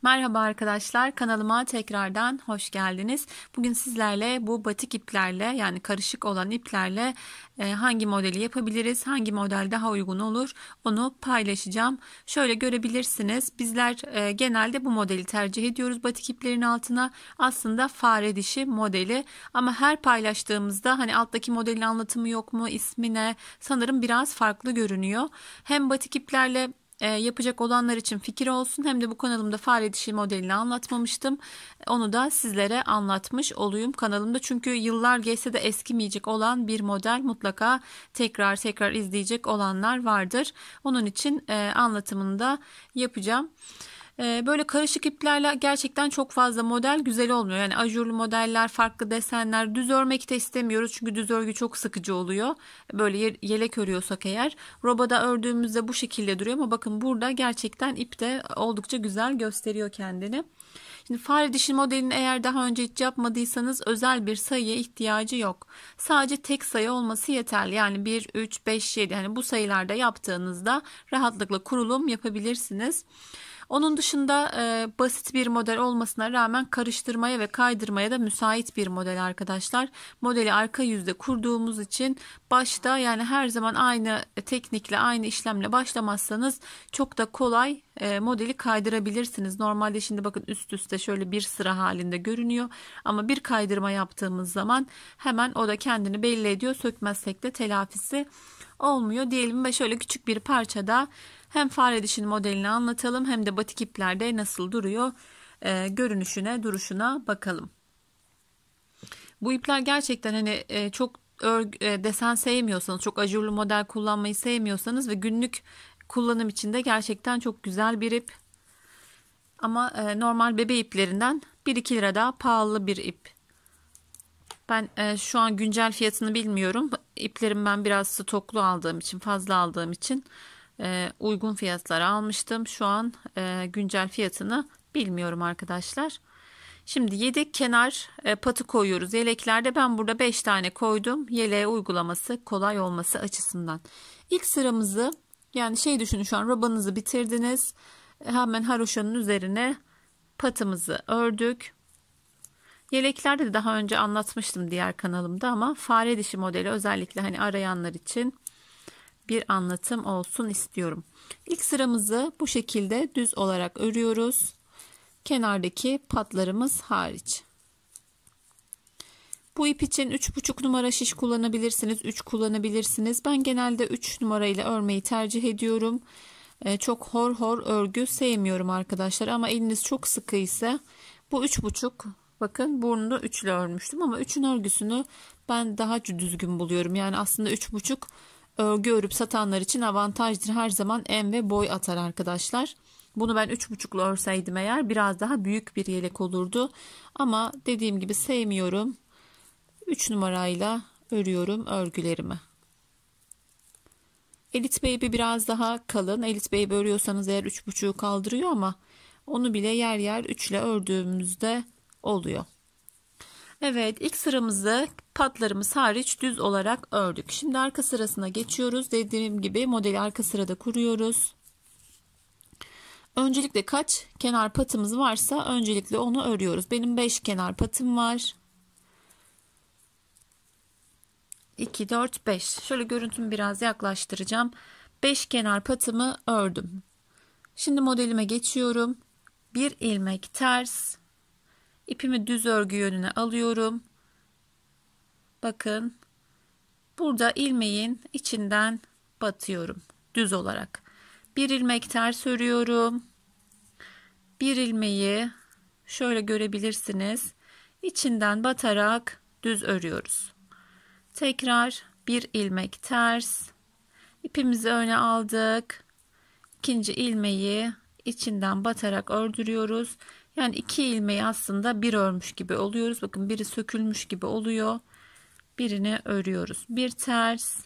Merhaba arkadaşlar, kanalıma tekrardan hoş geldiniz. Bugün sizlerle bu batik iplerle, yani karışık olan iplerle hangi modeli yapabiliriz, hangi model daha uygun olur onu paylaşacağım. Şöyle görebilirsiniz, bizler genelde bu modeli tercih ediyoruz batik iplerin altına. Aslında fare dişi modeli, ama her paylaştığımızda hani alttaki modelin anlatımı yok mu, ismi ne, sanırım biraz farklı görünüyor. Hem batik iplerle yapacak olanlar için fikir olsun, hem de bu kanalımda fare dişi modelini anlatmamıştım. Onu da sizlere anlatmış olayım kanalımda. Çünkü yıllar geçse de eskimeyecek olan bir model, mutlaka tekrar izleyecek olanlar vardır. Onun için anlatımını da yapacağım. Böyle karışık iplerle gerçekten çok fazla model güzel olmuyor. Yani ajurlu modeller, farklı desenler, düz örmek de istemiyoruz. Çünkü düz örgü çok sıkıcı oluyor. Böyle yelek örüyorsak eğer. Robada ördüğümüzde bu şekilde duruyor, ama bakın burada gerçekten ip de oldukça güzel gösteriyor kendini. Şimdi fare dişi modelini eğer daha önce hiç yapmadıysanız özel bir sayıya ihtiyacı yok. Sadece tek sayı olması yeterli. Yani 1, 3, 5, 7, hani bu sayılarda yaptığınızda rahatlıkla kurulum yapabilirsiniz. Onun dışında basit bir model olmasına rağmen karıştırmaya ve kaydırmaya da müsait bir model arkadaşlar. Modeli arka yüzde kurduğumuz için başta, yani her zaman aynı teknikle, aynı işlemle başlamazsanız çok da kolay modeli kaydırabilirsiniz. Normalde şimdi bakın üst üste şöyle bir sıra halinde görünüyor, ama bir kaydırma yaptığımız zaman hemen o da kendini belli ediyor. Sökmezsek de telafisi olmuyor diyelim ve şöyle küçük bir parçada hem fare dişinin modelini anlatalım, hem de batik iplerde nasıl duruyor görünüşüne, duruşuna bakalım. Bu ipler gerçekten hani çok desen sevmiyorsanız, çok ajurlu model kullanmayı sevmiyorsanız ve günlük kullanım için de gerçekten çok güzel bir ip. Ama normal bebe iplerinden 1-2 lira daha pahalı bir ip. Ben şu an güncel fiyatını bilmiyorum. İplerim ben biraz stoklu aldığım için, fazla aldığım için uygun fiyatlara almıştım. Şu an güncel fiyatını bilmiyorum arkadaşlar. Şimdi 7 kenar patı koyuyoruz yeleklerde. Ben burada 5 tane koydum. Yeleğe uygulaması kolay olması açısından. İlk sıramızı, yani düşünün, şu an robanızı bitirdiniz. Hemen haroşanın üzerine patımızı ördük. Yeleklerde de daha önce anlatmıştım diğer kanalımda, ama fare dişi modeli özellikle hani arayanlar için bir anlatım olsun istiyorum. İlk sıramızı bu şekilde düz olarak örüyoruz. Kenardaki patlarımız hariç. Bu ip için 3,5 numara şiş kullanabilirsiniz, 3 kullanabilirsiniz. Ben genelde 3 numara ile örmeyi tercih ediyorum. Çok hor örgü sevmiyorum arkadaşlar, ama eliniz çok sıkı ise bu 3,5, bakın burnunu 3 ile örmüştüm, ama 3'ün örgüsünü ben daha düzgün buluyorum. Yani aslında 3,5 örgü örüp satanlar için avantajdır. Her zaman en ve boy atar arkadaşlar. Bunu ben 3,5 ile örseydim eğer biraz daha büyük bir yelek olurdu. Ama dediğim gibi sevmiyorum. 3 numarayla örüyorum örgülerimi. Elite Baby biraz daha kalın. Elite Baby örüyorsanız eğer 3,5'u kaldırıyor, ama onu bile yer yer 3 ile ördüğümüzde oluyor. Evet, ilk sıramızı patlarımız hariç düz olarak ördük. Şimdi arka sırasına geçiyoruz. Dediğim gibi modeli arka sırada kuruyoruz. Öncelikle kaç kenar patımız varsa öncelikle onu örüyoruz. Benim 5 kenar patım var. 2, 4, 5. Şöyle görüntümü biraz yaklaştıracağım. 5 kenar patımı ördüm. Şimdi modelime geçiyorum. Bir ilmek ters. İpimi düz örgü yönüne alıyorum. Bakın. Burada ilmeğin içinden batıyorum. Düz olarak. Bir ilmek ters örüyorum. Bir ilmeği şöyle görebilirsiniz. İçinden batarak düz örüyoruz. Tekrar bir ilmek ters. İpimizi öne aldık. İkinci ilmeği içinden batarak ördürüyoruz. Yani 2 ilmeği aslında bir örmüş gibi oluyoruz. Bakın biri sökülmüş gibi oluyor. Birini örüyoruz. Bir ters.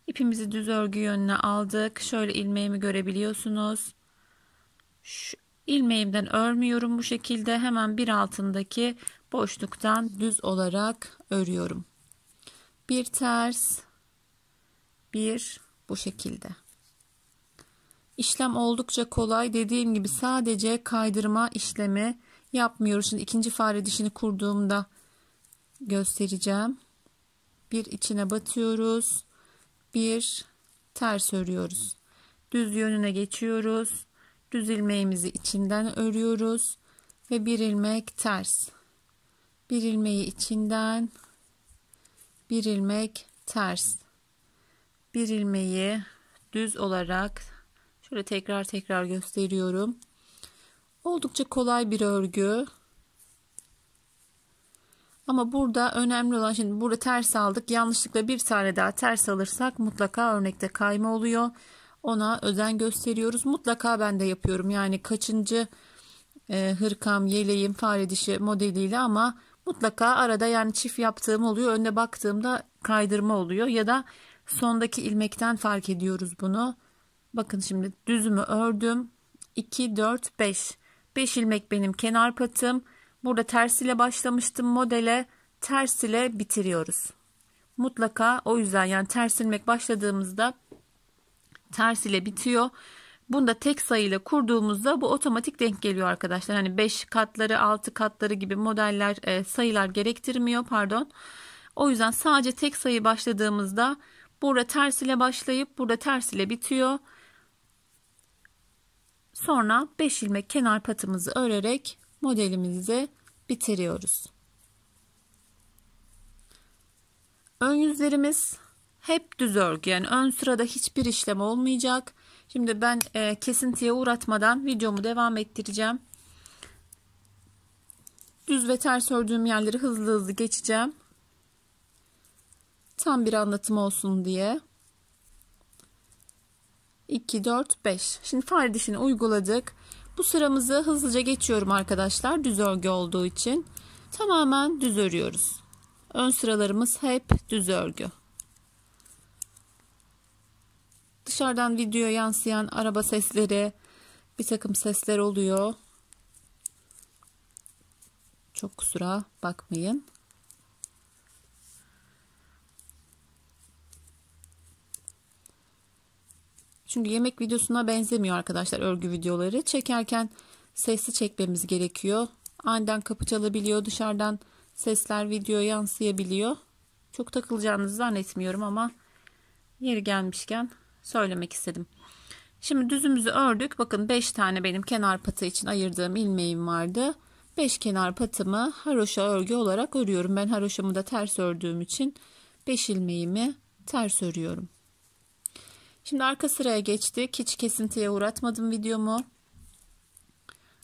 İpimizi düz örgü yönüne aldık. Şöyle ilmeğimi görebiliyorsunuz. Şu ilmeğimden örmüyorum bu şekilde. Hemen bir altındaki boşluktan düz olarak örüyorum. Bir ters. 1 bu şekilde. İşlem oldukça kolay. Dediğim gibi sadece kaydırma işlemi yapmıyoruz. Şimdi ikinci fare dişini kurduğumda göstereceğim. Bir içine batıyoruz. Bir ters örüyoruz. Düz yönüne geçiyoruz. Düz ilmeğimizi içinden örüyoruz ve bir ilmek ters. Bir ilmeği içinden, bir ilmek ters. Bir ilmeği düz olarak şöyle tekrar gösteriyorum. Oldukça kolay bir örgü. Ama burada önemli olan, şimdi burada ters aldık. Yanlışlıkla bir tane daha ters alırsak mutlaka örnekte kayma oluyor. Ona özen gösteriyoruz. Mutlaka ben de yapıyorum. Yani kaçıncı hırkam, yeleğim fare dişi modeliyle, ama mutlaka arada yani çift yaptığım oluyor. Önüne baktığımda kaydırma oluyor ya da sondaki ilmekten fark ediyoruz bunu. Bakın şimdi düzümü ördüm. 2, 4, 5. 5 ilmek benim kenar patım. Burada ters ile başlamıştım modele. Ters ile bitiriyoruz. Mutlaka o yüzden yani ters ilmek başladığımızda ters ile bitiyor. Bunda tek sayıyla kurduğumuzda bu otomatik denk geliyor arkadaşlar. Hani 5 katları 6 katları gibi modeller sayılar gerektirmiyor, pardon. O yüzden sadece tek sayı başladığımızda burada ters ile başlayıp burada ters ile bitiyor. Sonra 5 ilmek kenar patımızı örerek modelimizi bitiriyoruz. Ön yüzlerimiz hep düz örgü, yani ön sırada hiçbir işlem olmayacak. Şimdi ben kesintiye uğratmadan videomu devam ettireceğim. Düz ve ters ördüğüm yerleri hızlı geçeceğim. Tam bir anlatım olsun diye. 2, 4, 5. Şimdi fare dişini uyguladık. Bu sıramızı hızlıca geçiyorum arkadaşlar. Düz örgü olduğu için. Tamamen düz örüyoruz. Ön sıralarımız hep düz örgü. Dışarıdan videoya yansıyan araba sesleri, bir takım sesler oluyor. Çok kusura bakmayın. Çünkü yemek videosuna benzemiyor arkadaşlar örgü videoları. Çekerken sesli çekmemiz gerekiyor. Aniden kapı çalabiliyor. Dışarıdan sesler videoya yansıyabiliyor. Çok takılacağınızı zannetmiyorum ama yeri gelmişken söylemek istedim. Şimdi düzümüzü ördük. Bakın 5 tane benim kenar patı için ayırdığım ilmeğim vardı. 5 kenar patımı haroşa örgü olarak örüyorum. Ben haroşamı da ters ördüğüm için 5 ilmeğimi ters örüyorum. Şimdi arka sıraya geçtik. Hiç kesintiye uğratmadım videomu.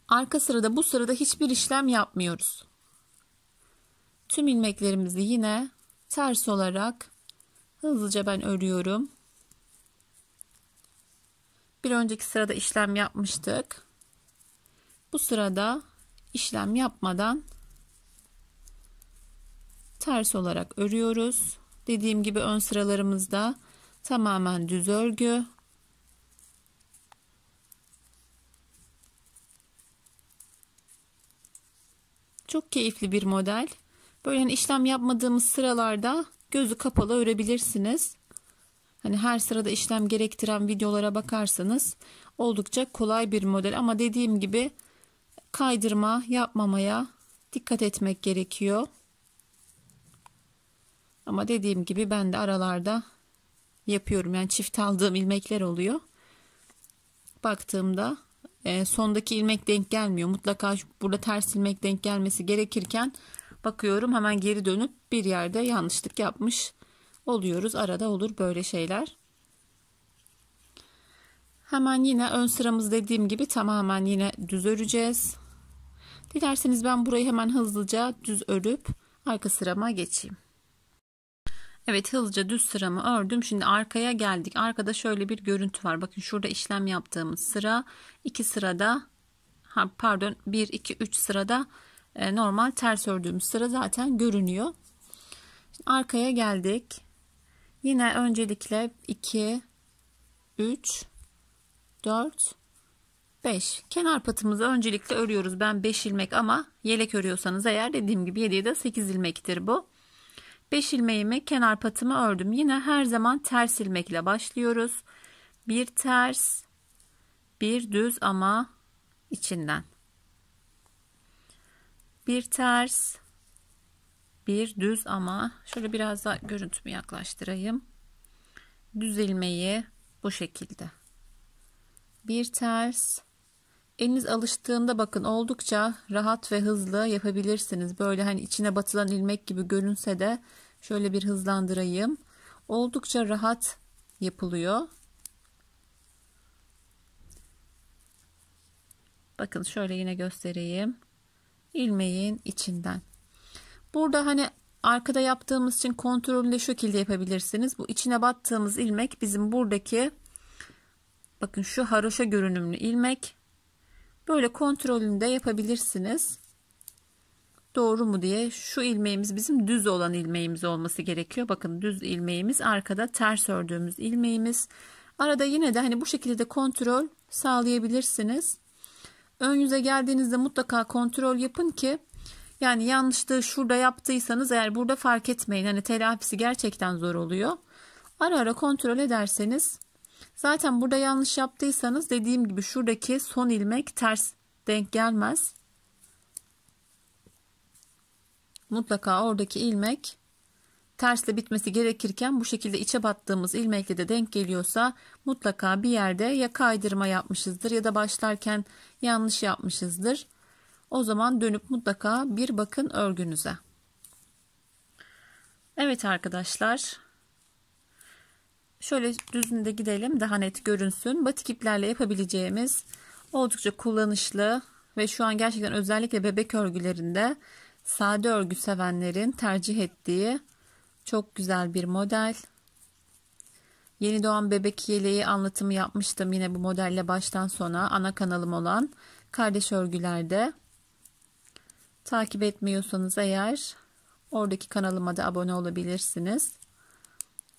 Arka sırada, bu sırada hiçbir işlem yapmıyoruz. Tüm ilmeklerimizi yine ters olarak hızlıca ben örüyorum. Bir önceki sırada işlem yapmıştık. Bu sırada işlem yapmadan ters olarak örüyoruz. Dediğim gibi ön sıralarımızda tamamen düz örgü. Çok keyifli bir model. Böyle hani işlem yapmadığımız sıralarda gözü kapalı örebilirsiniz. Hani her sırada işlem gerektiren videolara bakarsanız oldukça kolay bir model, ama dediğim gibi kaydırma yapmamaya dikkat etmek gerekiyor. Ama dediğim gibi ben de aralarda yapıyorum. Yani çift aldığım ilmekler oluyor. Baktığımda sondaki ilmek denk gelmiyor. Mutlaka burada ters ilmek denk gelmesi gerekirken bakıyorum, hemen geri dönüp bir yerde yanlışlık yapmış oluyoruz. Arada olur böyle şeyler. Hemen yine ön sıramız dediğim gibi tamamen yine düz öreceğiz. Dilerseniz ben burayı hemen hızlıca düz örüp arka sırama geçeyim. Evet, hızlıca düz sıramı ördüm. Şimdi arkaya geldik. Arkada şöyle bir görüntü var. Bakın şurada işlem yaptığımız sıra, 2 sırada, pardon 1, 2, 3 sırada normal ters ördüğümüz sıra zaten görünüyor. Şimdi arkaya geldik. Yine öncelikle 2, 3, 4, 5 kenar patımızı öncelikle örüyoruz. Ben 5 ilmek, ama yelek örüyorsanız eğer dediğim gibi 7 ya da 8 ilmektir bu. 5 ilmeğimi kenar patımı ördüm. Yine her zaman ters ilmekle başlıyoruz. Bir ters, bir düz ama içinden. Bir ters, bir düz ama şöyle biraz daha görüntümü yaklaştırayım. Düz ilmeği bu şekilde. Bir ters. Eliniz alıştığında bakın oldukça rahat ve hızlı yapabilirsiniz. Böyle hani içine batılan ilmek gibi görünse de şöyle bir hızlandırayım. Oldukça rahat yapılıyor. Bakın şöyle yine göstereyim. İlmeğin içinden. Burada hani arkada yaptığımız için kontrollü şekilde yapabilirsiniz. Bu içine battığımız ilmek bizim buradaki, bakın şu haroşa görünümlü ilmek. Böyle kontrolünde yapabilirsiniz. Doğru mu diye. Şu ilmeğimiz bizim düz olan ilmeğimiz olması gerekiyor. Bakın düz ilmeğimiz, arkada ters ördüğümüz ilmeğimiz. Arada yine de hani bu şekilde de kontrol sağlayabilirsiniz. Ön yüze geldiğinizde mutlaka kontrol yapın ki, yani yanlışlığı şurada yaptıysanız eğer burada fark etmeyin. Hani telafisi gerçekten zor oluyor. Ara ara kontrol ederseniz, zaten burada yanlış yaptıysanız dediğim gibi şuradaki son ilmek ters denk gelmez. Mutlaka oradaki ilmek tersle bitmesi gerekirken bu şekilde içe battığımız ilmekle de denk geliyorsa mutlaka bir yerde ya kaydırma yapmışızdır ya da başlarken yanlış yapmışızdır. O zaman dönüp mutlaka bir bakın örgünüze. Evet arkadaşlar. Şöyle düzünde gidelim, daha net görünsün. Batik iplerle yapabileceğimiz oldukça kullanışlı ve şu an gerçekten özellikle bebek örgülerinde sade örgü sevenlerin tercih ettiği çok güzel bir model. Yeni doğan bebek yeleği anlatımı yapmıştım yine bu modelle baştan sona ana kanalım olan Kardeş Örgüler'de. Takip etmiyorsanız eğer oradaki kanalıma da abone olabilirsiniz.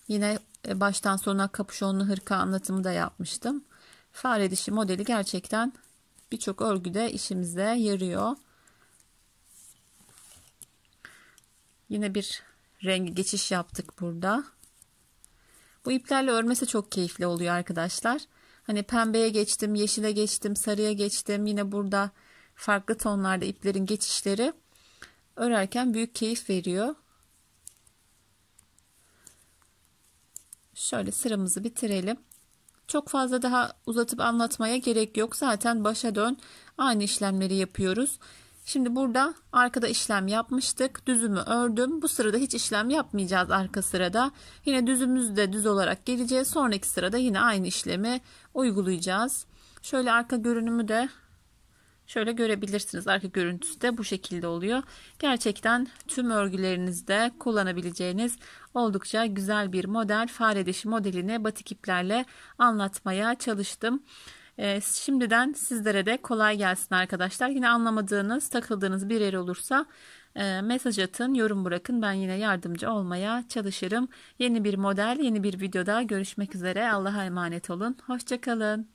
Yine baştan sona kapüşonlu hırka anlatımı da yapmıştım. Fare dişi modeli gerçekten birçok örgüde işimize yarıyor. Yine bir rengi geçiş yaptık burada. Bu iplerle örmesi çok keyifli oluyor arkadaşlar. Hani pembeye geçtim, yeşile geçtim, sarıya geçtim. Yine burada farklı tonlarda iplerin geçişleri örerken büyük keyif veriyor. Şöyle sıramızı bitirelim. Çok fazla daha uzatıp anlatmaya gerek yok. Zaten başa dön aynı işlemleri yapıyoruz. Şimdi burada arkada işlem yapmıştık. Düzümü ördüm. Bu sırada hiç işlem yapmayacağız arka sırada. Yine düzümüzü de düz olarak geleceğiz. Sonraki sırada yine aynı işlemi uygulayacağız. Şöyle arka görünümü de şöyle görebilirsiniz. Arka görüntüsü de bu şekilde oluyor. Gerçekten tüm örgülerinizde kullanabileceğiniz oldukça güzel bir model. Fare dişi modelini batik iplerle anlatmaya çalıştım. Şimdiden sizlere de kolay gelsin arkadaşlar. Yine anlamadığınız, takıldığınız bir yer olursa mesaj atın, yorum bırakın. Ben yine yardımcı olmaya çalışırım. Yeni bir model, yeni bir videoda görüşmek üzere. Allah'a emanet olun. Hoşça kalın.